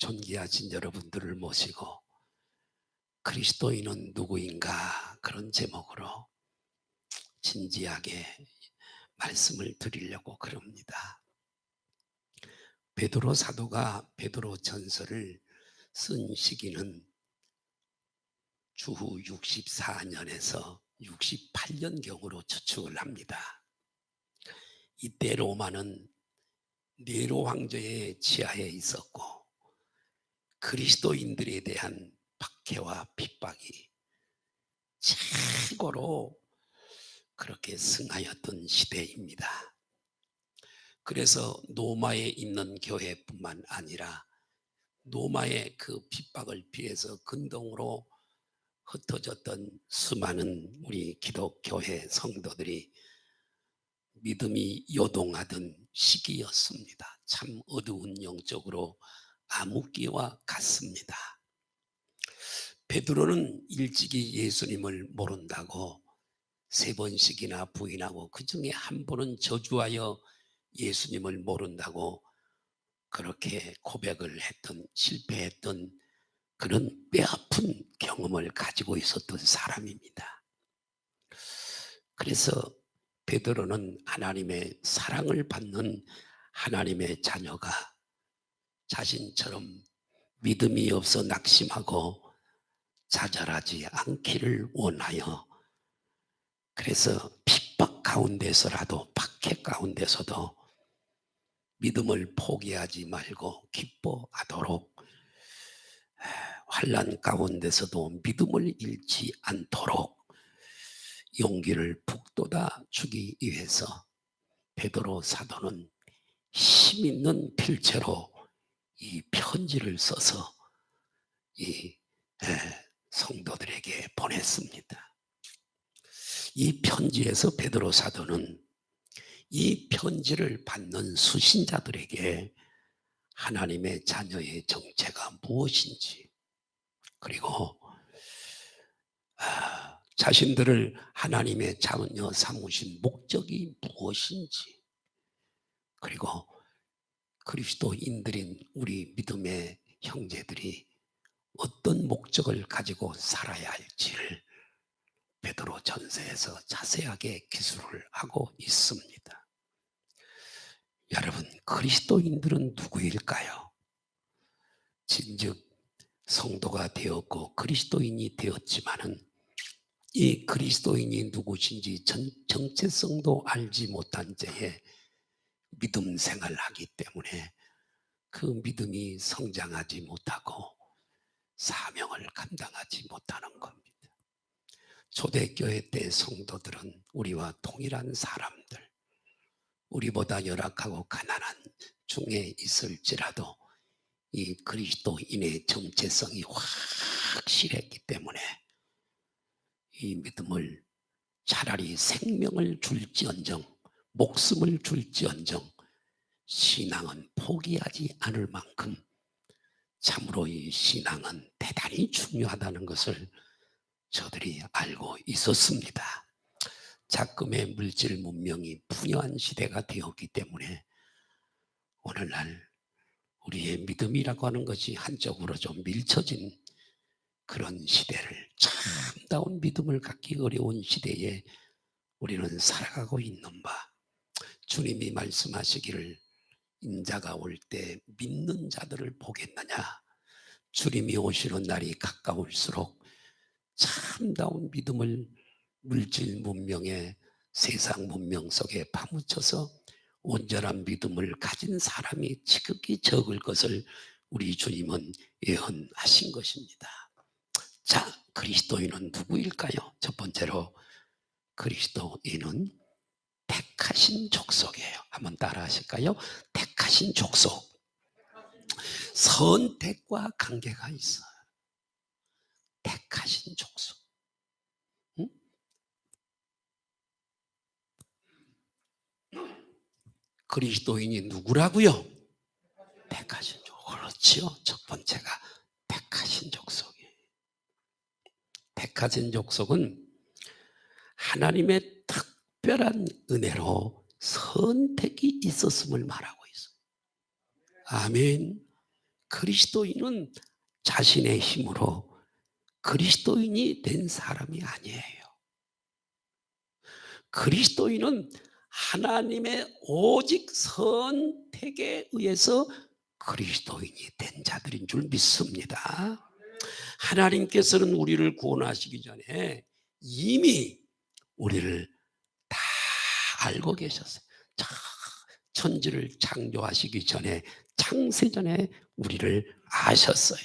존귀하신 여러분들을 모시고 그리스도인은 누구인가 그런 제목으로 진지하게 말씀을 드리려고 그럽니다. 베드로 사도가 베드로 전서를 쓴 시기는 주후 64년에서 68년경으로 추측을 합니다. 이때 로마는 네로 황제의 지하에 있었고 그리스도인들에 대한 박해와 핍박이 최고로 그렇게 승하였던 시대입니다. 그래서 로마에 있는 교회뿐만 아니라 로마의 그 핍박을 피해서 근동으로 흩어졌던 수많은 우리 기독교회 성도들이 믿음이 요동하던 시기였습니다. 참 어두운 영적으로 암흑기와 같습니다. 베드로는 일찍이 예수님을 모른다고 3번씩이나 부인하고 그 중에 한 번은 저주하여 예수님을 모른다고 그렇게 고백을 했던, 실패했던 그런 뼈아픈 경험을 가지고 있었던 사람입니다. 그래서 베드로는 하나님의 사랑을 받는 하나님의 자녀가 자신처럼 믿음이 없어 낙심하고 좌절하지 않기를 원하여, 그래서 핍박 가운데서라도 박해 가운데서도 믿음을 포기하지 말고 기뻐하도록, 환난 가운데서도 믿음을 잃지 않도록 용기를 북돋아 주기 위해서 베드로 사도는 힘있는 필체로 이 편지를 써서 이 성도들에게 보냈습니다. 이 편지에서 베드로 사도는 이 편지를 받는 수신자들에게 하나님의 자녀의 정체가 무엇인지, 그리고 자신들을 하나님의 자녀 삼으신 목적이 무엇인지, 그리고 그리스도인들인 우리 믿음의 형제들이 어떤 목적을 가지고 살아야 할지를 베드로 전서에서 자세하게 기술을 하고 있습니다. 여러분, 그리스도인들은 누구일까요? 진즉 성도가 되었고 그리스도인이 되었지만은 이 그리스도인이 누구신지 정체성도 알지 못한 채에 믿음 생활을 하기 때문에 그 믿음이 성장하지 못하고 사명을 감당하지 못하는 겁니다. 초대교회 때 성도들은 우리와 동일한 사람들, 우리보다 열악하고 가난한 중에 있을지라도 이 그리스도인의 정체성이 확실했기 때문에 이 믿음을 차라리 생명을 줄지언정, 목숨을 줄지언정 신앙은 포기하지 않을 만큼 참으로 이 신앙은 대단히 중요하다는 것을 저들이 알고 있었습니다. 작금의 물질 문명이 풍요한 시대가 되었기 때문에 오늘날 우리의 믿음이라고 하는 것이 한쪽으로 좀 밀쳐진 그런 시대를, 참다운 믿음을 갖기 어려운 시대에 우리는 살아가고 있는 바, 주님이 말씀하시기를 인자가 올 때 믿는 자들을 보겠느냐, 주님이 오시는 날이 가까울수록 참다운 믿음을 물질 문명의 세상 문명 속에 파묻혀서 온전한 믿음을 가진 사람이 지극히 적을 것을 우리 주님은 예언하신 것입니다. 자, 그리스도인은 누구일까요? 첫 번째로 그리스도인은 택하신 족속이에요. 한번 따라 하실까요? 택하신 족속. 선택과 관계가 있어요. 택하신 족속. 응? 그리스도인이 누구라고요? 택하신 족속. 그렇지요. 첫 번째가 택하신 족속이에요. 택하신 족속은 하나님의 특별한 은혜로 선택이 있었음을 말하고 있어요. 아멘. 그리스도인은 자신의 힘으로 그리스도인이 된 사람이 아니에요. 그리스도인은 하나님의 오직 선택에 의해서 그리스도인이 된 자들인 줄 믿습니다. 하나님께서는 우리를 구원하시기 전에 이미 우리를 다 알고 계셨어요. 천지를 창조하시기 전에, 창세전에 우리를 아셨어요.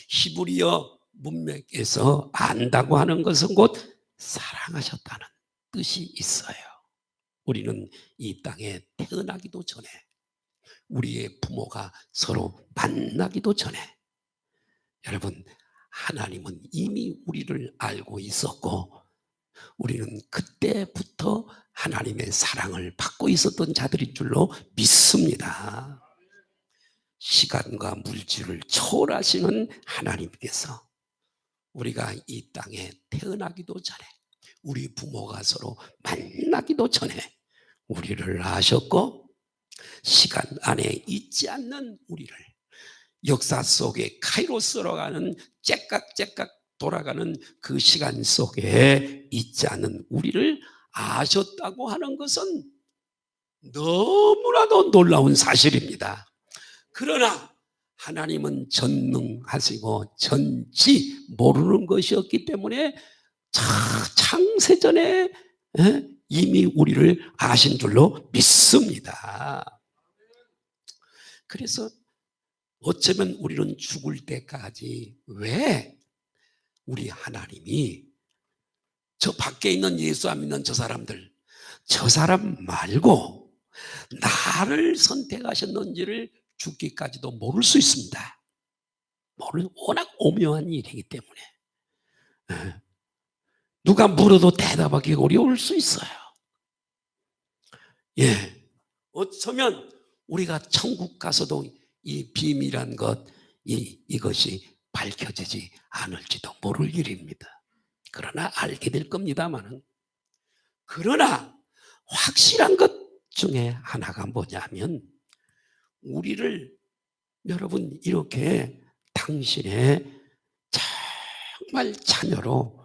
히브리어 문맥에서 안다고 하는 것은 곧 사랑하셨다는 뜻이 있어요. 우리는 이 땅에 태어나기도 전에, 우리의 부모가 서로 만나기도 전에, 여러분, 하나님은 이미 우리를 알고 있었고, 우리는 그때부터 하나님의 사랑을 받고 있었던 자들인 줄로 믿습니다. 시간과 물질을 초월하시는 하나님께서 우리가 이 땅에 태어나기도 전에, 우리 부모가 서로 만나기도 전에 우리를 아셨고, 시간 안에 있지 않는 우리를, 역사 속에 카이로스로 가는 째깍째깍 돌아가는 그 시간 속에 있지 않는 우리를 아셨다고 하는 것은 너무나도 놀라운 사실입니다. 그러나 하나님은 전능하시고 전지 모르는 것이었기 때문에 창세전에 이미 우리를 아신 줄로 믿습니다. 그래서 어쩌면 우리는 죽을 때까지 왜 우리 하나님이 저 밖에 있는 예수 안 믿는 저 사람 말고 나를 선택하셨는지를 죽기까지도 모를 수 있습니다. 워낙 오묘한 일이기 때문에 누가 물어도 대답하기 어려울 수 있어요. 어쩌면 우리가 천국 가서도 이 비밀한 것, 이것이 밝혀지지 않을지도 모를 일입니다. 그러나 알게 될 겁니다만은, 그러나 확실한 것 중에 하나가 뭐냐면, 우리를 여러분 이렇게 당신의 정말 자녀로,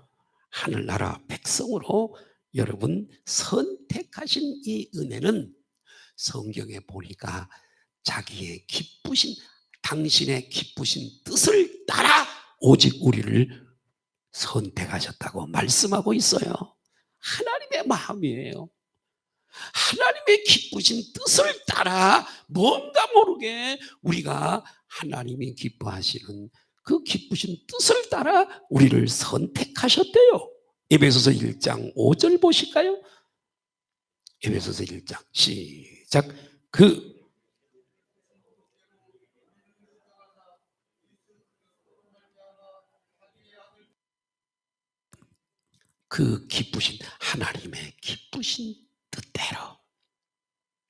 하늘나라 백성으로 여러분 선택하신 이 은혜는 성경에 보니까 자기의 기쁘신, 당신의 기쁘신 뜻을 따라 오직 우리를 선택하셨다고 말씀하고 있어요. 하나님의 마음이에요. 하나님의 기쁘신 뜻을 따라 뭔가 모르게 우리가 하나님이 기뻐하시는 그 기쁘신 뜻을 따라 우리를 선택하셨대요. 에베소서 1장 5절 보실까요? 에베소서 1장 시작. 그 기쁘신, 하나님의 기쁘신 뜻대로.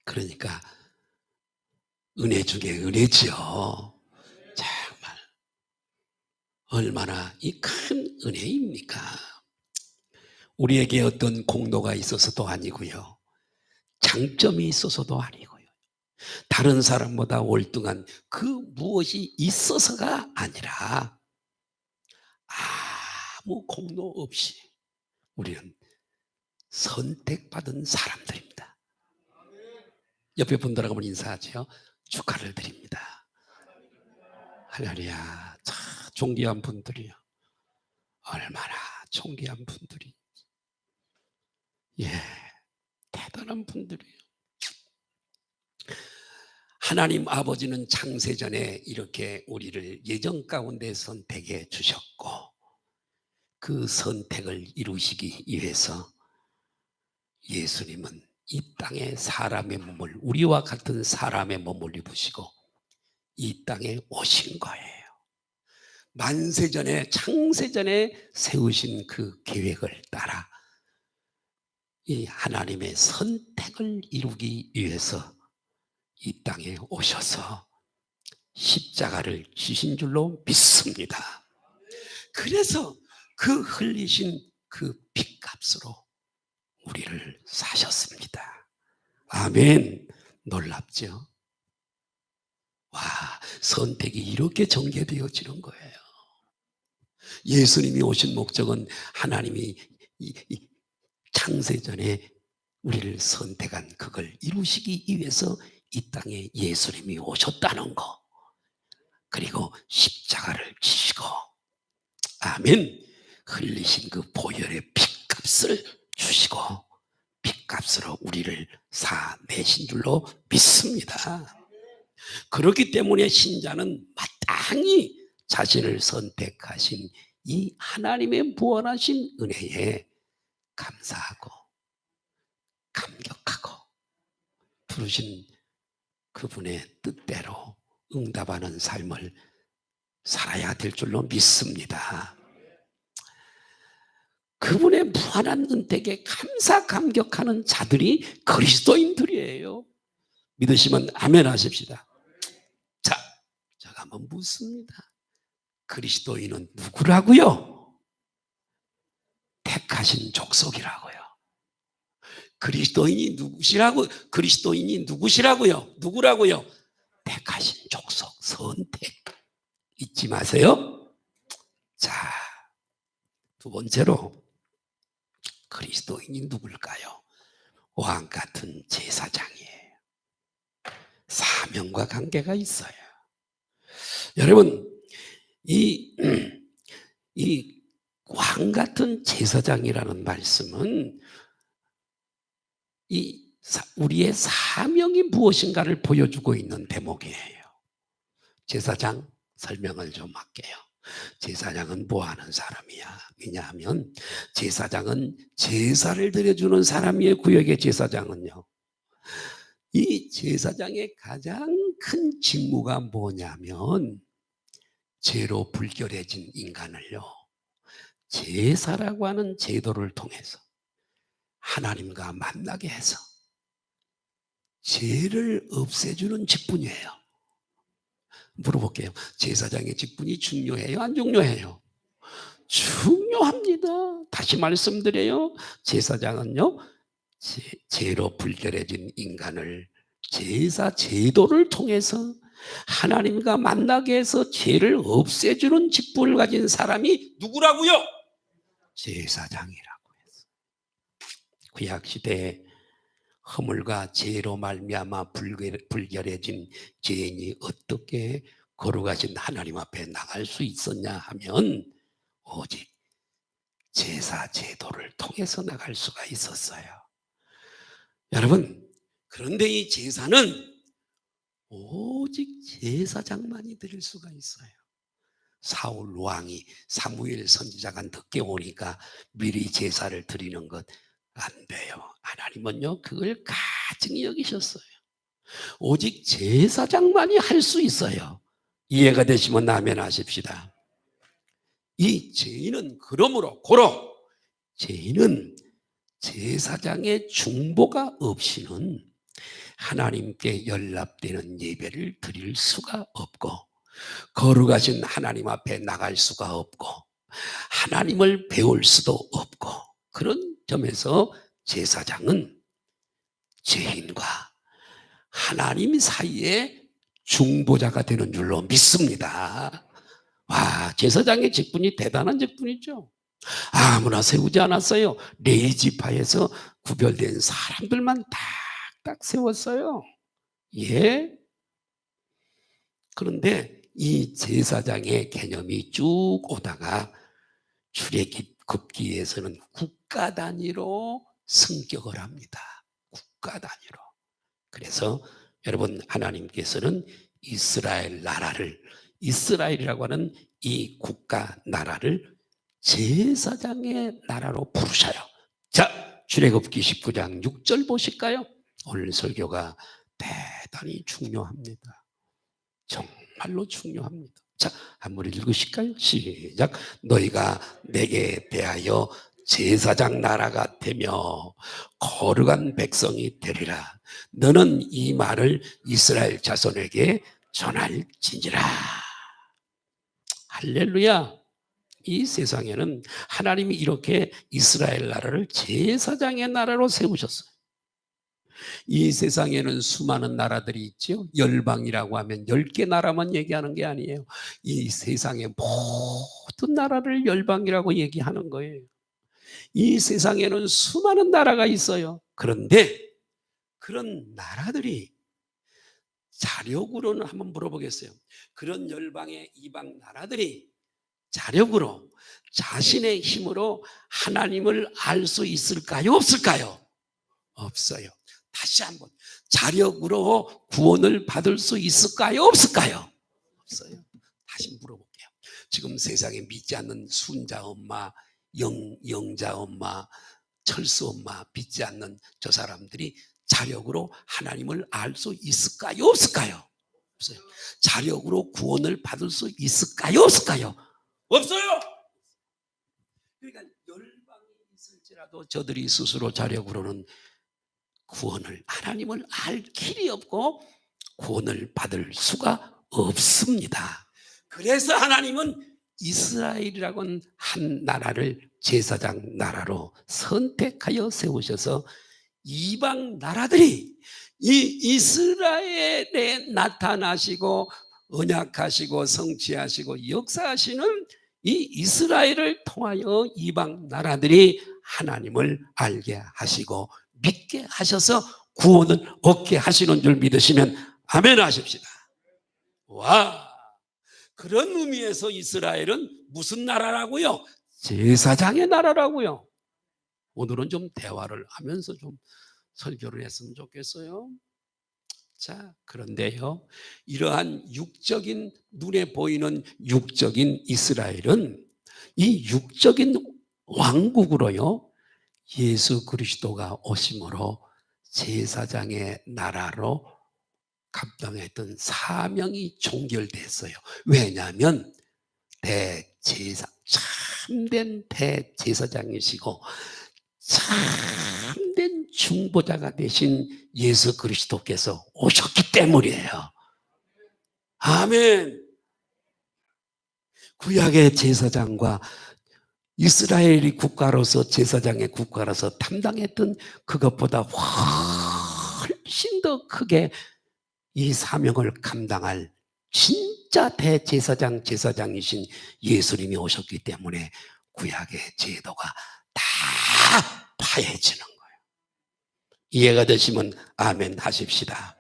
그러니까 은혜 중에 은혜지요. 정말 얼마나 이 큰 은혜입니까? 우리에게 어떤 공로가 있어서도 아니고요, 장점이 있어서도 아니고요, 다른 사람보다 월등한 그 무엇이 있어서가 아니라 아무 공로 없이 우리는 선택받은 사람들입니다. 옆에 분들하고 한번 인사하죠. 축하를 드립니다. 할렐루야. 참 존귀한 분들이요. 얼마나 존귀한 분들이. 대단한 분들이에요. 하나님 아버지는 창세전에 이렇게 우리를 예정 가운데 선택해 주셨고, 그 선택을 이루시기 위해서 예수님은 이 땅에 사람의 몸을, 우리와 같은 사람의 몸을 입으시고 이 땅에 오신 거예요. 만세전에, 창세전에 세우신 그 계획을 따라 이 하나님의 선택을 이루기 위해서 이 땅에 오셔서 십자가를 지신 줄로 믿습니다. 그래서 그 흘리신 그 핏값으로 우리를 사셨습니다. 아멘. 놀랍죠? 와, 선택이 이렇게 전개되어지는 거예요. 예수님이 오신 목적은 하나님이 창세전에 우리를 선택한 그걸 이루시기 위해서 이 땅에 예수님이 오셨다는 거. 그리고 십자가를 지시고 아멘. 흘리신 그 보혈의 핏값을 주시고 핏값으로 우리를 사내신 줄로 믿습니다. 그렇기 때문에 신자는 마땅히 자신을 선택하신 이 하나님의 무한하신 은혜에 감사하고 감격하고 부르신 그분의 뜻대로 응답하는 삶을 살아야 될 줄로 믿습니다. 그분의 무한한 은택에 감사 감격하는 자들이 그리스도인들이에요. 믿으시면 아멘 하십시다. 자, 제가 한번 묻습니다. 그리스도인은 누구라고요? 택하신 족속이라고요. 그리스도인이 누구시라고요? 누구라고요? 택하신 족속, 선택. 잊지 마세요. 자, 두 번째로 그리스도인이 누굴까요? 왕 같은 제사장이에요. 사명과 관계가 있어요. 여러분, 이 왕 같은 제사장이라는 말씀은 우리의 사명이 무엇인가를 보여주고 있는 대목이에요. 제사장 설명을 좀 할게요. 제사장은 뭐 하는 사람이야? 왜냐하면 제사장은 제사를 드려주는 사람이에요. 구역의 제사장은요. 이 제사장의 가장 큰 직무가 뭐냐면 죄로 불결해진 인간을요, 제사라고 하는 제도를 통해서 하나님과 만나게 해서 죄를 없애주는 직분이에요. 물어볼게요. 제사장의 직분이 중요해요? 안 중요해요? 중요합니다. 다시 말씀드려요. 제사장은요, 죄로 불결해진 인간을 제사 제도를 통해서 하나님과 만나게 해서 죄를 없애주는 직분을 가진 사람이 누구라고요? 제사장이라고 했어요. 구약시대에 허물과 죄로 말미암아 불결해진 죄인이 어떻게 거룩하신 하나님 앞에 나갈 수 있었냐 하면 오직 제사 제도를 통해서 나갈 수가 있었어요. 여러분, 그런데 이 제사는 오직 제사장만이 드릴 수가 있어요. 사울 왕이 사무엘 선지자가 늦게 오니까 미리 제사를 드리는 것 안 돼요. 하나님은요, 그걸 가증히 여기셨어요. 오직 제사장만이 할 수 있어요. 이해가 되시면 아멘 하십시다. 이 죄인은 그러므로 고로 죄인은 제사장의 중보가 없이는 하나님께 연락되는 예배를 드릴 수가 없고 거룩하신 하나님 앞에 나갈 수가 없고 하나님을 배울 수도 없고, 그런 점에서 제사장은 죄인과 하나님 사이에 중보자가 되는 줄로 믿습니다. 와, 제사장의 직분이 대단한 직분이죠. 아무나 세우지 않았어요. 레위지파에서 구별된 사람들만 딱 세웠어요. 예. 그런데 이 제사장의 개념이 쭉 오다가 출애굽기에서는 국가 단위로 승격을 합니다. 국가 단위로. 그래서 여러분, 하나님께서는 이스라엘 나라를, 이스라엘이라고 하는 이 국가 나라를 제사장의 나라로 부르셔요. 자, 출애굽기 19장 6절 보실까요? 오늘 설교가 대단히 중요합니다. 정말로 중요합니다. 자, 한번 읽으실까요? 시작. 너희가 내게 대하여 제사장 나라가 되며 거룩한 백성이 되리라. 너는 이 말을 이스라엘 자손에게 전할지니라. 할렐루야. 이 세상에는 하나님이 이렇게 이스라엘 나라를 제사장의 나라로 세우셨어요. 이 세상에는 수많은 나라들이 있죠. 열방이라고 하면 10개 나라만 얘기하는 게 아니에요. 이 세상의 모든 나라를 열방이라고 얘기하는 거예요. 이 세상에는 수많은 나라가 있어요. 그런데 그런 나라들이 자력으로는 한번 물어보겠어요. 그런 열방의 이방 나라들이 자력으로 자신의 힘으로 하나님을 알 수 있을까요? 없을까요? 없어요. 다시 한번 자력으로 구원을 받을 수 있을까요? 없을까요? 없어요. 다시 물어볼게요. 지금 세상에 믿지 않는 순자 엄마, 영자 엄마, 철수 엄마 믿지 않는 저 사람들이 자력으로 하나님을 알 수 있을까요? 없을까요? 없어요. 자력으로 구원을 받을 수 있을까요? 없을까요? 없어요. 그러니까 열방이 있을지라도 저들이 스스로 자력으로는 구원을, 하나님을 알 길이 없고 구원을 받을 수가 없습니다. 그래서 하나님은 이스라엘이라고는 한 나라를 제사장 나라로 선택하여 세우셔서 이방 나라들이 이 이스라엘에 나타나시고 언약하시고 성취하시고 역사하시는 이 이스라엘을 통하여 이방 나라들이 하나님을 알게 하시고 믿게 하셔서 구원을 얻게 하시는 줄 믿으시면 아멘 하십시다. 와, 그런 의미에서 이스라엘은 무슨 나라라고요? 제사장의 나라라고요. 오늘은 좀 대화를 하면서 좀 설교를 했으면 좋겠어요. 자, 그런데요, 이러한 육적인, 눈에 보이는 육적인 이스라엘은 이 육적인 왕국으로요, 예수 그리스도가 오심으로 제사장의 나라로 감당했던 사명이 종결됐어요. 왜냐하면 참된 대제사장이시고 참된 중보자가 되신 예수 그리스도께서 오셨기 때문이에요. 아멘. 구약의 제사장과 이스라엘이 국가로서 제사장의 국가로서 담당했던 그것보다 훨씬 더 크게 이 사명을 감당할 진짜 대제사장 제사장이신 예수님이 오셨기 때문에 구약의 제도가 다 파해지는 거예요. 이해가 되시면 아멘 하십시다.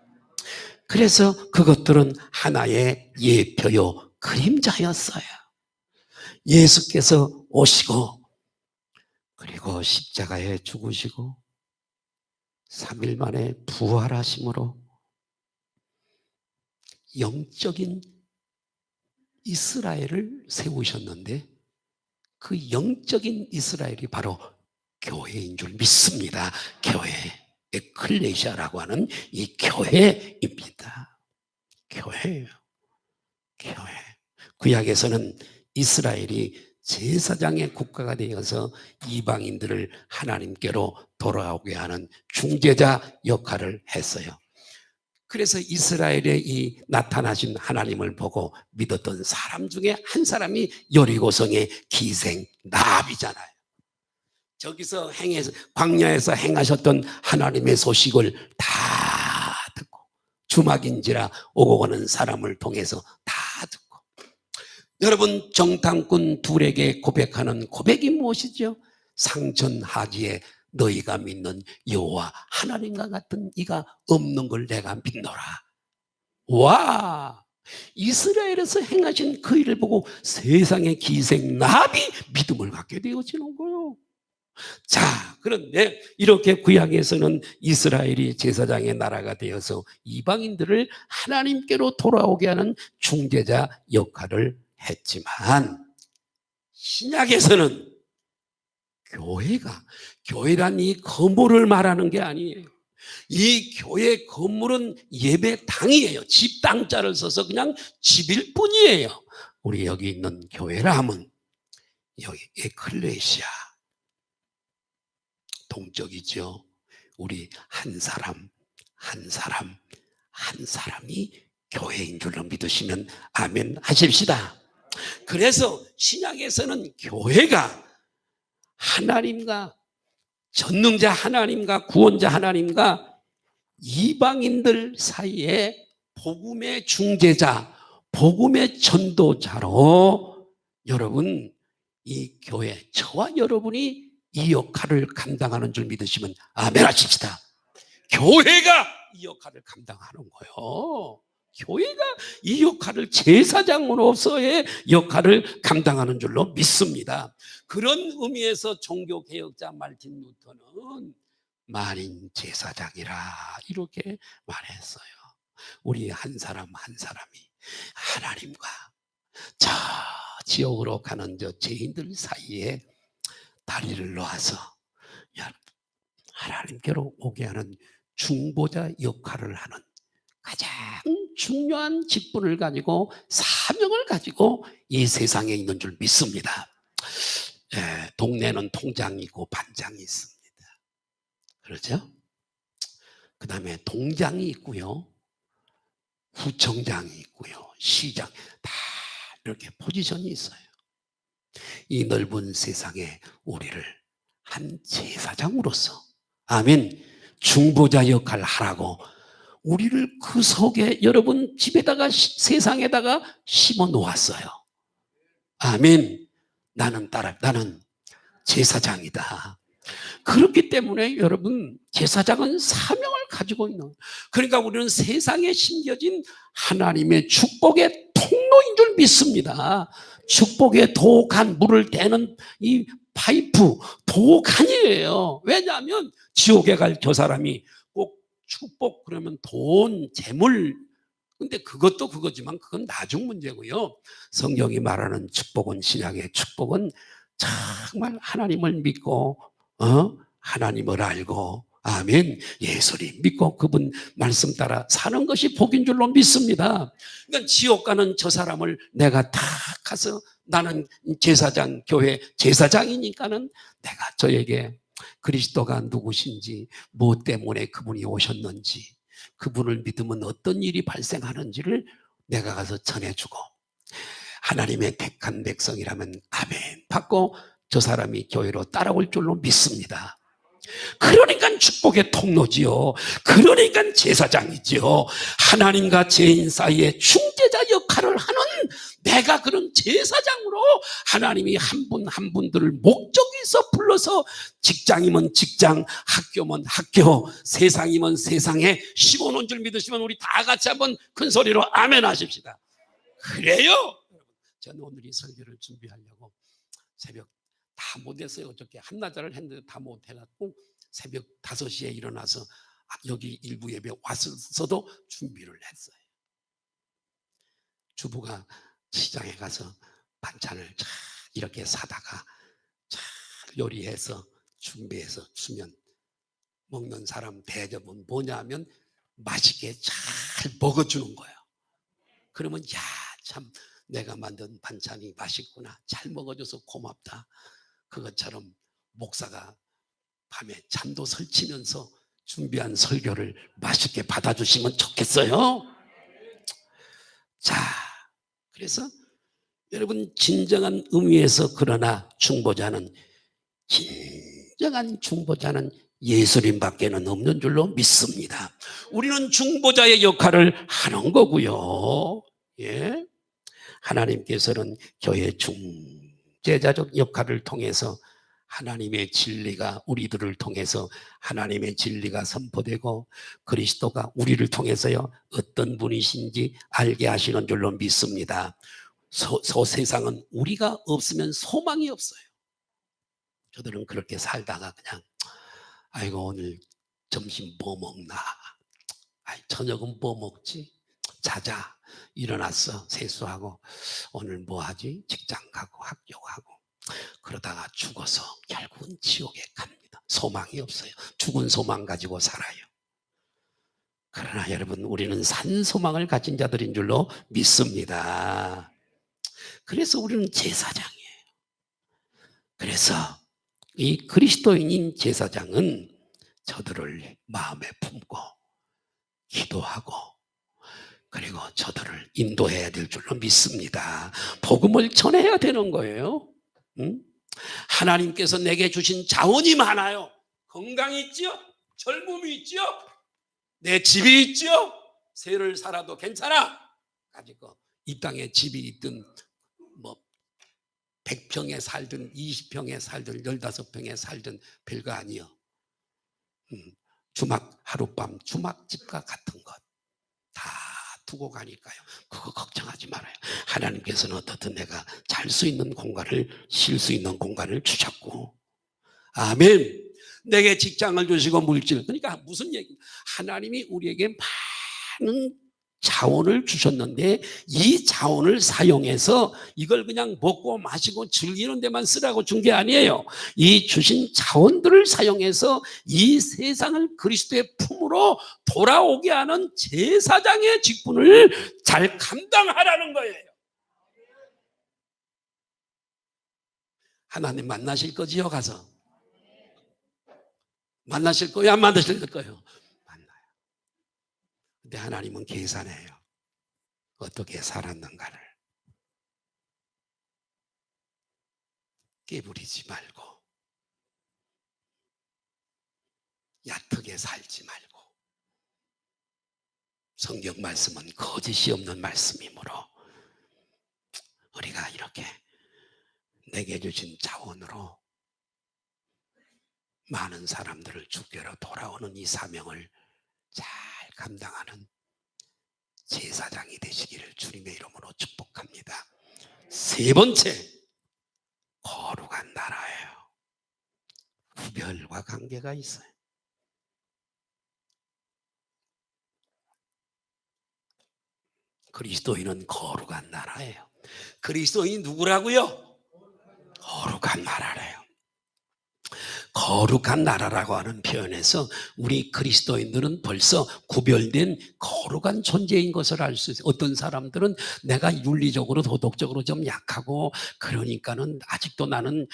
그래서 그것들은 하나의 예표요 그림자였어요. 예수께서 오시고 그리고 십자가에 죽으시고 3일 만에 부활하심으로 영적인 이스라엘을 세우셨는데 그 영적인 이스라엘이 바로 교회인 줄 믿습니다. 교회, 에클레시아라고 하는 이 교회입니다. 교회예요. 교회. 구약에서는 이스라엘이 제사장의 국가가 되어서 이방인들을 하나님께로 돌아오게 하는 중재자 역할을 했어요. 그래서 이스라엘의 이 나타나신 하나님을 보고 믿었던 사람 중에 한 사람이 여리고성의 기생 나합이잖아요. 저기서 광야에서 행하셨던 하나님의 소식을 다 듣고 주막인지라 오고 가는 사람을 통해서 다 듣고, 여러분 정탐꾼 둘에게 고백하는 고백이 무엇이죠? 상천하지에 너희가 믿는 여호와 하나님과 같은 이가 없는 걸 내가 믿노라. 와, 이스라엘에서 행하신 그 일을 보고 세상의 기생 나합이 믿음을 갖게 되어지는 거예요. 자, 그런데 이렇게 구약에서는 이스라엘이 제사장의 나라가 되어서 이방인들을 하나님께로 돌아오게 하는 중재자 역할을 했지만, 신약에서는 교회란 이 건물을 말하는 게 아니에요. 이 교회 건물은 예배당이에요. 집당자를 써서 그냥 집일 뿐이에요. 우리 여기 있는 교회라 하면 여기 에클레시아, 동적이죠. 우리 한 사람이 교회인 줄로 믿으시면 아멘 하십시다. 그래서 신약에서는 교회가 하나님과 전능자 하나님과 구원자 하나님과 이방인들 사이에 복음의 중재자, 복음의 전도자로 여러분 이 교회, 저와 여러분이 이 역할을 감당하는 줄 믿으시면 아멘 하십시다. 교회가 이 역할을 감당하는 거예요. 교회가 이 역할을 제사장으로서의 역할을 감당하는 줄로 믿습니다. 그런 의미에서 종교개혁자 말틴 루터는 만인 제사장이라 이렇게 말했어요. 우리 한 사람 한 사람이 하나님과 저 지옥으로 가는 저 죄인들 사이에 다리를 놓아서 하나님께로 오게 하는 중보자 역할을 하는 가장 중요한 직분을 가지고 사명을 가지고 이 세상에 있는 줄 믿습니다. 동네는 통장이 있고 반장이 있습니다. 그렇죠? 그 다음에 동장이 있고요, 구청장이 있고요, 시장, 다 이렇게 포지션이 있어요. 이 넓은 세상에 우리를 한 제사장으로서 아멘 중보자 역할을 하라고 우리를 그 속에 여러분 집에다가 세상에다가 심어 놓았어요. 아멘. 나는 제사장이다. 그렇기 때문에 여러분 제사장은 사명을 가지고 있는, 그러니까 우리는 세상에 심겨진 하나님의 축복의 통로인 줄 믿습니다. 축복의 도간, 물을 대는 이 파이프 도간이에요. 왜냐하면 지옥에 갈 저 사람이 꼭 축복 그러면 돈, 재물, 근데 그것도 그거지만 그건 나중 문제고요. 성경이 말하는 축복은, 신약의 축복은 정말 하나님을 믿고 하나님을 알고 아멘 예수를 믿고 그분 말씀 따라 사는 것이 복인 줄로 믿습니다. 그러니까 지옥 가는 저 사람을 내가 다 가서, 나는 제사장, 교회 제사장이니까는 내가 저에게 그리스도가 누구신지, 뭐 때문에 그분이 오셨는지, 그분을 믿으면 어떤 일이 발생하는지를 내가 가서 전해주고, 하나님의 택한 백성이라면 아멘 받고 저 사람이 교회로 따라올 줄로 믿습니다. 그러니까 축복의 통로지요. 그러니까 제사장이지요. 하나님과 죄인 사이에 중재자 역할을 하는 내가 그런 제사장으로 하나님이 한 분 한 분들을 목적이 있어 불러서 직장이면 직장, 학교면 학교, 세상이면 세상에 심어놓은 줄 믿으시면 우리 다 같이 한번 큰 소리로 아멘 하십시다. 그래요. 저는 오늘 이 설교를 준비하려고 새벽 다 못했어요. 어저께 한나절을 했는데 다 못해갖고 새벽 5시에 일어나서 여기 일부 예배 왔어도 준비를 했어요. 주부가 시장에 가서 반찬을 잘 이렇게 사다가 잘 요리해서 준비해서 주면 먹는 사람 대접은 뭐냐 하면 맛있게 잘 먹어주는 거예요. 그러면 야, 참 내가 만든 반찬이 맛있구나, 잘 먹어줘서 고맙다. 그것처럼 목사가 밤에 잠도 설치면서 준비한 설교를 맛있게 받아주시면 좋겠어요. 자, 그래서 여러분 진정한 의미에서, 그러나 진정한 중보자는 예수님밖에는 없는 줄로 믿습니다. 우리는 중보자의 역할을 하는 거고요. 예? 하나님께서는 교회 중재자적 역할을 통해서 하나님의 진리가 우리들을 통해서 하나님의 진리가 선포되고 그리스도가 우리를 통해서요 어떤 분이신지 알게 하시는 줄로 믿습니다. 세상은 우리가 없으면 소망이 없어요. 저들은 그렇게 살다가 그냥 아이고 오늘 점심 뭐 먹나, 저녁은 뭐 먹지, 자자, 일어났어, 세수하고 오늘 뭐 하지, 직장 가고 학교 가고, 그러다가 죽어서 결국은 지옥에 갑니다. 소망이 없어요. 죽은 소망 가지고 살아요. 그러나 여러분 우리는 산 소망을 가진 자들인 줄로 믿습니다. 그래서 우리는 제사장이에요. 그래서 이 그리스도인인 제사장은 저들을 마음에 품고 기도하고 그리고 저들을 인도해야 될 줄로 믿습니다. 복음을 전해야 되는 거예요. 응? 하나님께서 내게 주신 자원이 많아요. 건강이 있지요, 젊음이 있지요, 내 집이 있죠? 세를 살아도 괜찮아. 가지고 이 땅에 집이 있든 뭐 100평에 살든 20평에 살든 15평에 살든 별거 아니요. 주막 하룻밤 주막집과 같은 것 다 두고 가니까요. 그거 걱정하지 말아요. 하나님께서는 어떻든 내가 잘 수 있는 공간을 쉴 수 있는 공간을 주셨고, 아멘. 내게 직장을 주시고 물질, 그러니까 무슨 얘기? 하나님이 우리에게 많은 자원을 주셨는데 이 자원을 사용해서 이걸 그냥 먹고 마시고 즐기는 데만 쓰라고 준 게 아니에요. 이 주신 자원들을 사용해서 이 세상을 그리스도의 품으로 돌아오게 하는 제사장의 직분을 잘 감당하라는 거예요. 하나님 만나실 거지요? 가서 만나실 거예요? 안 만나실 거예요? 만나요. 근데 하나님은 계산해요. 어떻게 살았는가를. 깨부리지 말고 얕게 살지 말고, 성경 말씀은 거짓이 없는 말씀이므로 우리가 이렇게 내게 주신 자원으로 많은 사람들을 주께로 돌아오는 이 사명을 잘 감당하는 제사장이 되시기를 주님의 이름으로 축복합니다. 세 번째, 거룩한 나라예요. 구별과 관계가 있어요. 그리스도인은 거룩한 나라예요. 그리스도인이 누구라고요? 거룩한 나라래요. 거룩한 나라라고 하는 표현에서 우리 그리스도인들은 벌써 구별된 거룩한 존재인 것을 알 수 있어요. 어떤 사람들은 내가 윤리적으로 도덕적으로 좀 약하고 그러니까는 아직도 나는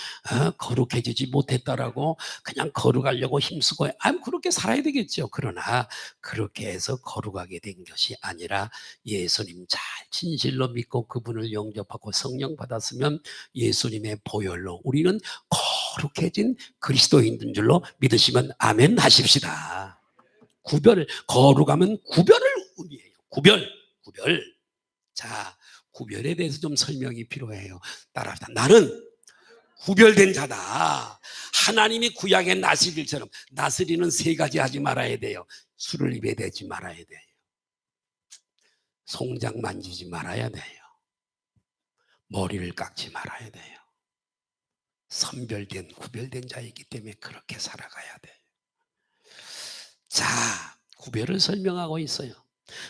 거룩해지지 못했다라고 그냥 거룩하려고 힘쓰고, 그렇게 살아야 되겠죠. 그러나 그렇게 해서 거룩하게 된 것이 아니라 예수님 잘 진실로 믿고 그분을 영접하고 성령 받았으면 예수님의 보혈로 우리는 거룩해진 그리스도인인 줄로 믿으시면 아멘 하십시다. 거룩하면 구별을 의미해요. 구별. 자, 구별에 대해서 좀 설명이 필요해요. 따라합시다. 나는 구별된 자다. 하나님이 구약의 나스릴처럼, 나스리는 세 가지 하지 말아야 돼요. 술을 입에 대지 말아야 돼요. 송장 만지지 말아야 돼요. 머리를 깎지 말아야 돼요. 선별된 구별된 자이기 때문에 그렇게 살아가야 돼요. 자, 구별을 설명하고 있어요.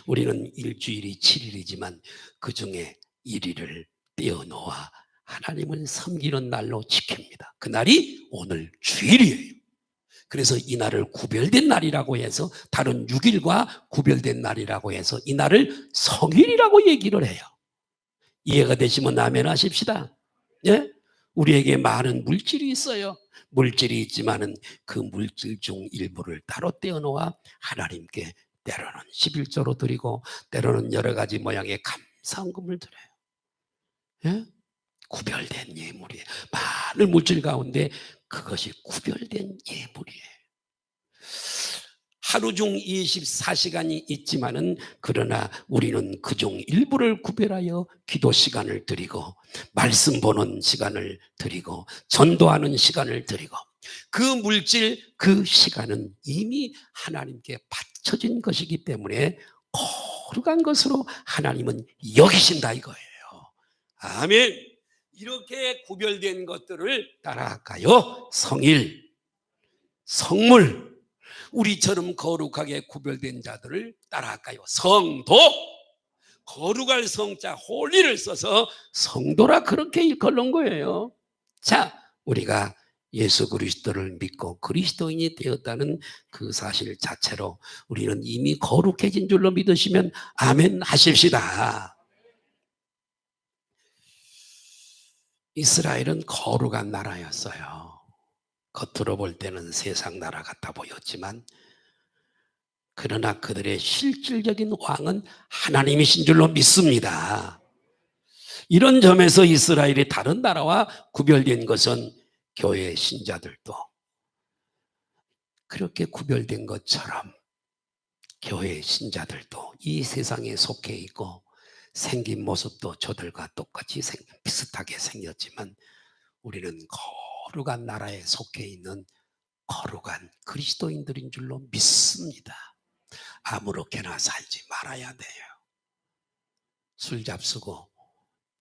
우리는 일주일이 7일이지만 그중에 1일을 떼어놓아 하나님을 섬기는 날로 지킵니다. 그날이 오늘 주일이에요. 그래서 이 날을 구별된 날이라고 해서, 다른 6일과 구별된 날이라고 해서 이 날을 성일이라고 얘기를 해요. 이해가 되시면 아멘 하십시다. 예? 우리에게 많은 물질이 있어요. 물질이 있지만은 그 물질 중 일부를 따로 떼어놓아 하나님께 때로는 11조로 드리고 때로는 여러 가지 모양의 감사헌금을 드려요. 예? 구별된 예물이에요. 많은 물질 가운데 그것이 구별된 예물이에요. 하루 중 24시간이 있지만은 그러나 우리는 그중 일부를 구별하여 기도 시간을 드리고 말씀 보는 시간을 드리고 전도하는 시간을 드리고, 그 물질 그 시간은 이미 하나님께 바쳐진 것이기 때문에 거룩한 것으로 하나님은 여기신다 이거예요. 아멘. 이렇게 구별된 것들을 따라갈까요? 성일, 성물. 우리처럼 거룩하게 구별된 자들을 따라할까요? 성도. 거룩할 성자 홀리를 써서 성도라 그렇게 일컬는 거예요. 자, 우리가 예수 그리스도를 믿고 그리스도인이 되었다는 그 사실 자체로 우리는 이미 거룩해진 줄로 믿으시면 아멘 하십시다. 이스라엘은 거룩한 나라였어요. 겉으로 볼 때는 세상 나라 같아 보였지만 그러나 그들의 실질적인 왕은 하나님이신 줄로 믿습니다. 이런 점에서 이스라엘이 다른 나라와 구별된 것은 교회 신자들도 그렇게 구별된 것처럼 교회 신자들도 이 세상에 속해 있고 생긴 모습도 저들과 똑같이 비슷하게 생겼지만 우리는 거룩한 나라에 속해 있는 거룩한 그리스도인들인 줄로 믿습니다. 아무렇게나 살지 말아야 돼요. 술 잡수고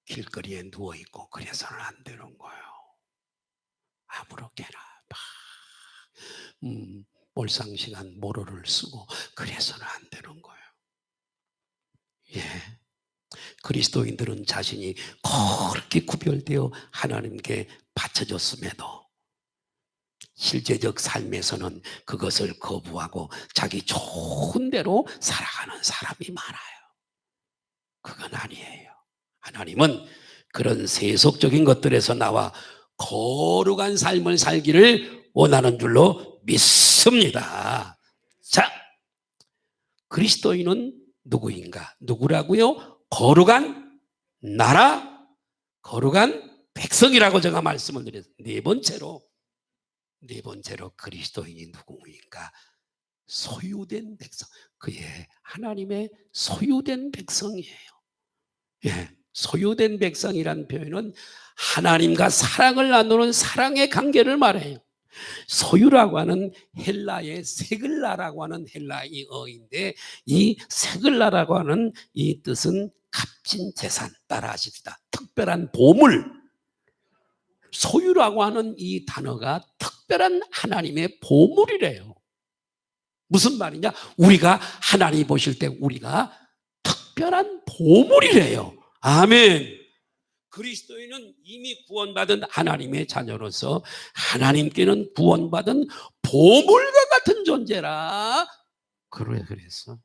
길거리에 누워있고 그래서는 안 되는 거예요. 아무렇게나 막 몰상식한 모로를 쓰고 그래서는 안 되는 거예요. 예, 그리스도인들은 자신이 그렇게 구별되어 하나님께 바쳐졌음에도 실제적 삶에서는 그것을 거부하고 자기 좋은 대로 살아가는 사람이 많아요. 그건 아니에요. 하나님은 그런 세속적인 것들에서 나와 거룩한 삶을 살기를 원하는 줄로 믿습니다. 자, 그리스도인은 누구인가? 누구라고요? 거룩한 나라, 거룩한 백성이라고 제가 말씀을 드렸습니다. 네 번째로 그리스도인이 누구인가? 소유된 백성. 그의 하나님의 소유된 백성이에요. 예, 소유된 백성이란 표현은 하나님과 사랑을 나누는 사랑의 관계를 말해요. 소유라고 하는 헬라의 세글라라고 하는 헬라어인데 이 세글라라고 하는 이 뜻은 값진 재산, 따라 하십시다. 특별한 보물. 소유라고 하는 이 단어가 특별한 하나님의 보물이래요. 무슨 말이냐? 우리가 하나님 보실 때 우리가 특별한 보물이래요. 아멘. 그리스도인은 이미 구원받은 하나님의 자녀로서 하나님께는 구원받은 보물과 같은 존재라. 그래서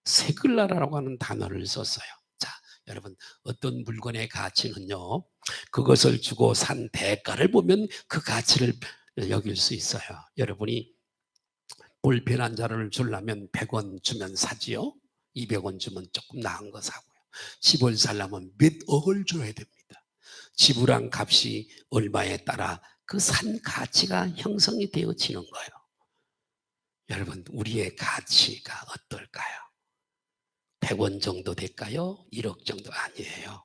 세글라라고 하는 단어를 썼어요. 자, 여러분 어떤 물건의 가치는요, 그것을 주고 산 대가를 보면 그 가치를 여길 수 있어요. 여러분이 볼펜 한 자루를 주려면 100원 주면 사지요. 200원 주면 조금 나은 거 사고요. 집을 살려면 몇 억을 줘야 됩니다. 지불한 값이 얼마에 따라 그 산 가치가 형성이 되어지는 거예요. 여러분 우리의 가치가 어떨까요? 100원 정도 될까요? 1억 정도 아니에요.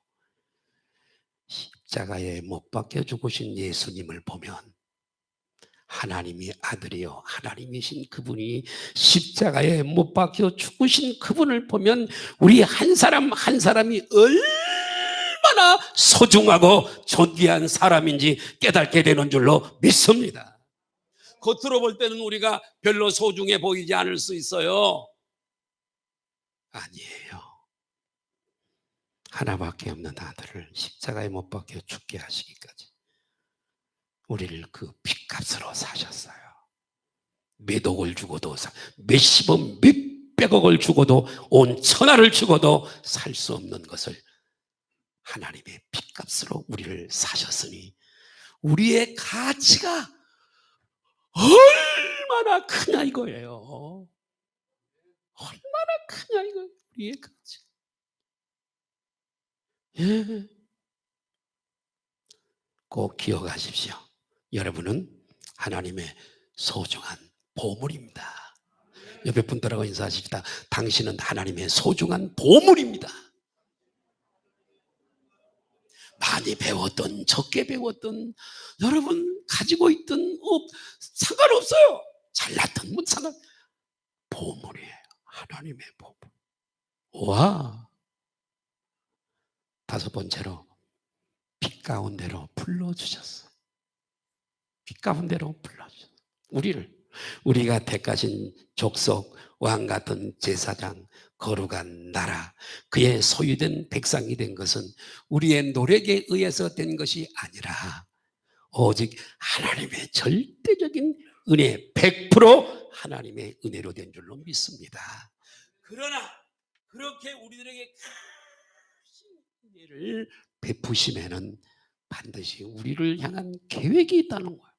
십자가에 못 박혀 죽으신 예수님을 보면 하나님이 아들이요 하나님이신 그분이 십자가에 못 박혀 죽으신 그분을 보면 우리 한 사람 한 사람이 얼마나 소중하고 존귀한 사람인지 깨닫게 되는 줄로 믿습니다. 겉으로 볼 때는 우리가 별로 소중해 보이지 않을 수 있어요. 아니에요. 하나밖에 없는 아들을 십자가에 못 박혀 죽게 하시기까지 우리를 그 핏값으로 사셨어요. 몇 억을 주고도 몇십억 몇백억을 주고도 온 천하를 주고도 살 수 없는 것을 하나님의 핏값으로 우리를 사셨으니 우리의 가치가 얼마나 크냐 이거예요. 얼마나 크냐 이거예요. 우리의 가치. 예. 꼭 기억하십시오. 여러분은 하나님의 소중한 보물입니다. 옆에 분들하고 인사하십시다. 당신은 하나님의 소중한 보물입니다. 많이 배웠든 적게 배웠든 여러분 가지고 있든 상관없어요. 잘났든 못 상관. 보물이에요. 하나님의 보물. 와. 다섯 번째로 빛 가운데로 불러주셨어요. 빛 가운데로 불러주셨어요. 우리가 택하신 족속, 왕 같은 제사장, 거룩한 나라, 그의 소유된 백성이 된 것은 우리의 노력에 의해서 된 것이 아니라 오직 하나님의 절대적인 은혜, 100% 하나님의 은혜로 된 줄로 믿습니다. 그러나 그렇게 우리들에게 큰 은혜를 베푸시면은 반드시 우리를 향한 계획이 있다는 거예요.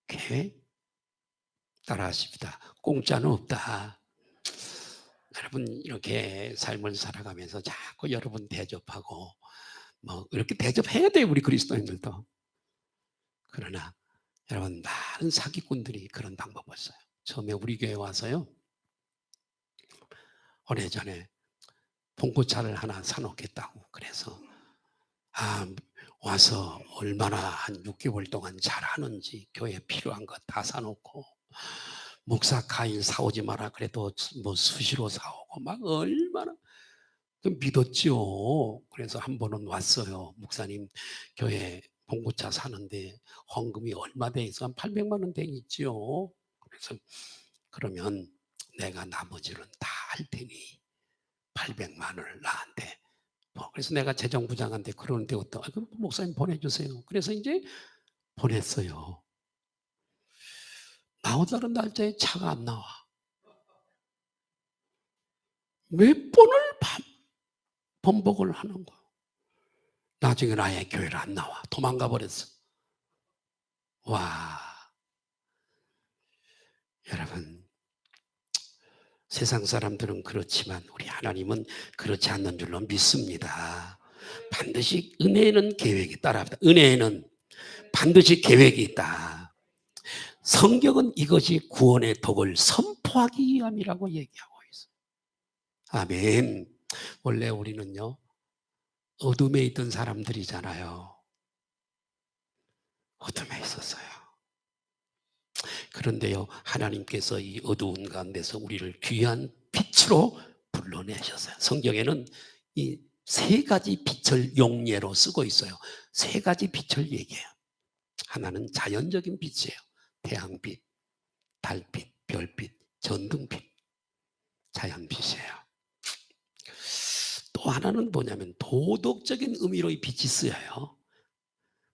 계획. 따라하십시다. 공짜는 없다. 여러분 이렇게 삶을 살아가면서 자꾸 여러분 대접하고 뭐 이렇게 대접해야 돼요. 우리 그리스도인들도. 그러나 여러분 많은 사기꾼들이 그런 방법을 써요. 처음에 우리 교회 와서요. 오래전에 봉고차를 하나 사놓겠다고 그래서 와서 얼마나 한 6개월 동안 잘하는지 교회 필요한 거 다 사놓고 목사 가일 사오지 마라 그래도 뭐 수시로 사오고 막 얼마나 믿었죠. 그래서 한 번은 왔어요. 목사님 교회 봉고차 사는데 헌금이 얼마 돼 있어? 한 800만 원 돼 있죠. 그래서 그러면 내가 나머지는 다 할 테니 800만 원을 나한테 그래서 내가 재정부장한테 그러는데 그럼 목사님 보내주세요. 그래서 이제 보냈어요. 나오다는 날짜에 차가 안 나와. 몇 번을 번복을 하는 거야. 나중에 아예 교회를 안 나와. 도망가 버렸어. 와, 여러분 세상 사람들은 그렇지만 우리 하나님은 그렇지 않는 줄로 믿습니다. 반드시 은혜에는 계획이 따라합니다. 은혜에는 반드시 계획이 있다. 성경은 이것이 구원의 덕을 선포하기 위함이라고 얘기하고 있어요. 아멘. 원래 우리는요 어둠에 있던 사람들이잖아요. 어둠에 있었어요. 그런데요 하나님께서 이 어두운 가운데서 우리를 귀한 빛으로 불러내셨어요. 성경에는 이 세 가지 빛을 용례로 쓰고 있어요. 세 가지 빛을 얘기해요. 하나는 자연적인 빛이에요. 태양빛, 달빛, 별빛, 전등빛. 자연빛이에요. 또 하나는 뭐냐면 도덕적인 의미로 이 빛이 쓰여요.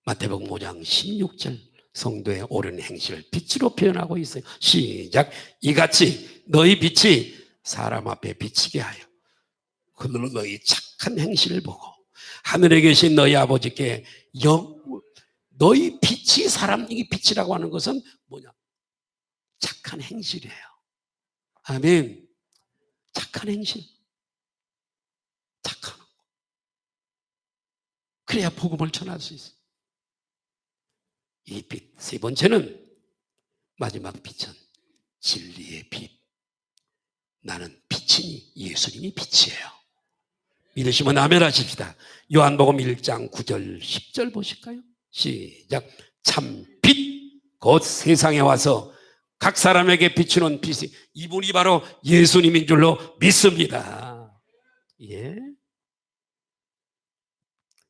마태복음 5장 16절 성도의 옳은 행실을 빛으로 표현하고 있어요. 시작. 이같이 너희 빛이 사람 앞에 비치게 하여 그들로 너희 착한 행실을 보고 하늘에 계신 너희 아버지께 너희 빛이 사람에게 빛이라고 하는 것은 뭐냐? 착한 행실이에요. 아멘. 착한 행실. 착한. 그래야 복음을 전할 수 있어요. 이 빛. 세 번째는 마지막 빛은 진리의 빛. 나는 빛이니 예수님이 빛이에요. 믿으시면 아멘 하십시다. 요한복음 1장 9절 10절 보실까요? 시작. 참 빛 곧 세상에 와서 각 사람에게 비추는 빛이 이분이 바로 예수님인 줄로 믿습니다. 예.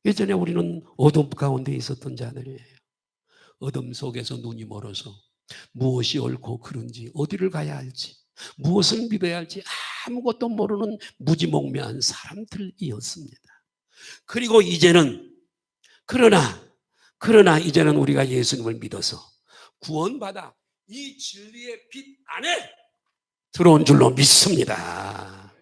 예전에 우리는 어둠 가운데 있었던 자들이에요. 어둠 속에서 눈이 멀어서 무엇이 옳고 그른지 어디를 가야 할지 무엇을 믿어야 할지 아무것도 모르는 무지몽매한 사람들이었습니다. 그리고 이제는 그러나 이제는 우리가 예수님을 믿어서 구원받아 이 진리의 빛 안에 들어온 줄로 믿습니다.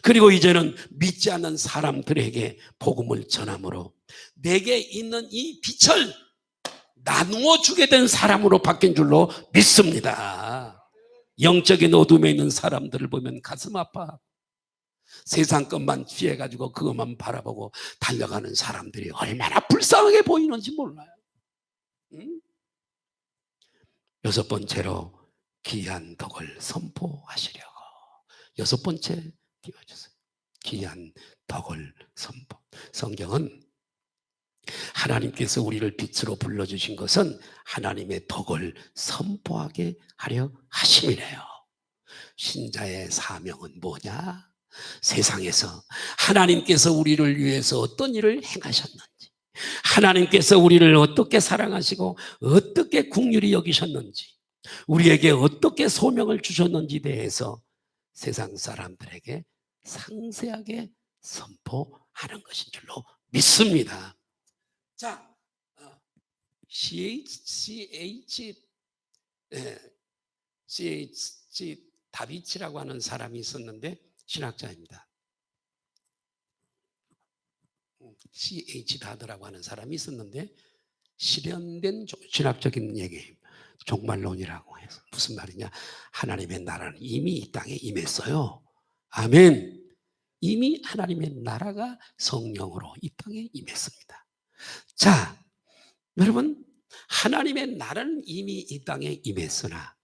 그리고 이제는 믿지 않는 사람들에게 복음을 전함으로 내게 있는 이 빛을 나누어 주게 된 사람으로 바뀐 줄로 믿습니다. 영적인 어둠에 있는 사람들을 보면 가슴 아파. 세상 것만 취해가지고 그것만 바라보고 달려가는 사람들이 얼마나 불쌍하게 보이는지 몰라요. 응? 여섯 번째로 귀한 덕을 선포하시려고. 여섯 번째 띄워주세요. 귀한 덕을 선포. 성경은 하나님께서 우리를 빛으로 불러주신 것은 하나님의 덕을 선포하게 하려 하심이래요. 신자의 사명은 뭐냐? 세상에서 하나님께서 우리를 위해서 어떤 일을 행하셨는지, 하나님께서 우리를 어떻게 사랑하시고 어떻게 긍휼히 여기셨는지, 우리에게 어떻게 소명을 주셨는지에 대해서 세상 사람들에게 상세하게 선포하는 것인 줄로 믿습니다. 자, CH 다비치라고 하는 사람이 있었는데 신학자입니다. CH 다드라고 하는 사람이 있었는데 실현된 신학적인 얘기, 종말론이라고 해서 무슨 말이냐? 하나님의 나라는 이미 이 땅에 임했어요. 아멘. 이미 하나님의 나라가 성령으로 이 땅에 임했습니다. 자, 여러분, 하나님의 나라는 이미 이 땅에 임했으나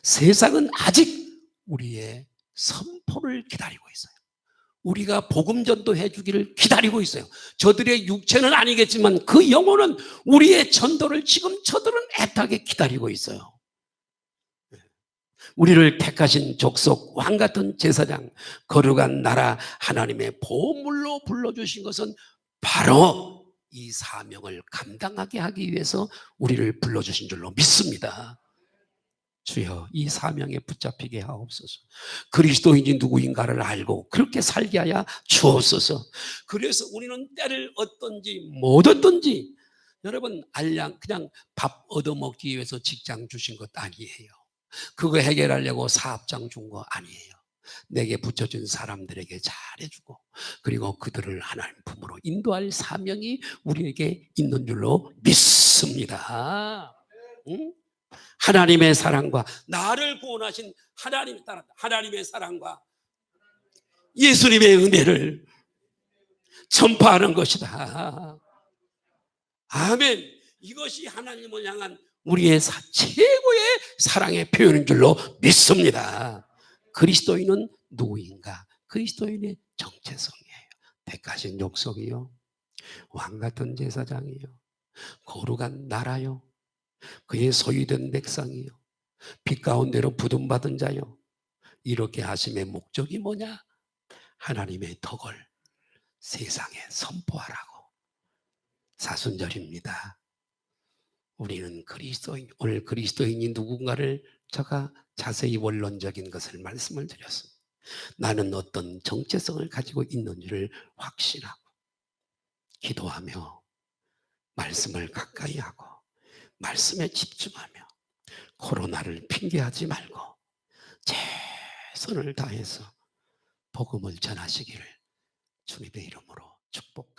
세상은 아직 우리의 선포를 기다리고 있어요. 우리가 복음 전도해 주기를 기다리고 있어요. 저들의 육체는 아니겠지만 그 영혼은 우리의 전도를 지금 저들은 애타게 기다리고 있어요. 우리를 택하신 족속, 왕같은 제사장, 거룩한 나라, 하나님의 보물로 불러주신 것은 바로 이 사명을 감당하게 하기 위해서 우리를 불러주신 줄로 믿습니다. 주여, 이 사명에 붙잡히게 하옵소서. 그리스도인이 누구인가를 알고 그렇게 살게 하여 주옵소서. 그래서 우리는 때를 얻든지 못 얻든지, 여러분, 그냥 밥 얻어먹기 위해서 직장 주신 것 아니에요. 그거 해결하려고 사업장 준 거 아니에요. 내게 붙여준 사람들에게 잘해주고, 그리고 그들을 하나님 품으로 인도할 사명이 우리에게 있는 줄로 믿습니다. 응? 하나님의 사랑과 나를 구원하신 하나님의 사랑과 예수님의 은혜를 전파하는 것이다. 아멘. 이것이 하나님을 향한 우리의 최고의 사랑의 표현인 줄로 믿습니다. 그리스도인은 누구인가? 그리스도인의 정체성이에요. 택하신 족속이요, 왕같은 제사장이요, 거룩한 나라요, 그의 소유된 백성이요, 빛 가운데로 부름받은 자요. 이렇게 하심의 목적이 뭐냐? 하나님의 덕을 세상에 선포하라고. 사순절입니다. 우리는 오늘 그리스도인이 누군가를 제가 자세히 원론적인 것을 말씀을 드렸습니다. 나는 어떤 정체성을 가지고 있는지를 확신하고 기도하며 말씀을 가까이 하고 말씀에 집중하며 코로나를 핑계하지 말고 최선을 다해서 복음을 전하시기를 주님의 이름으로 축복합니다.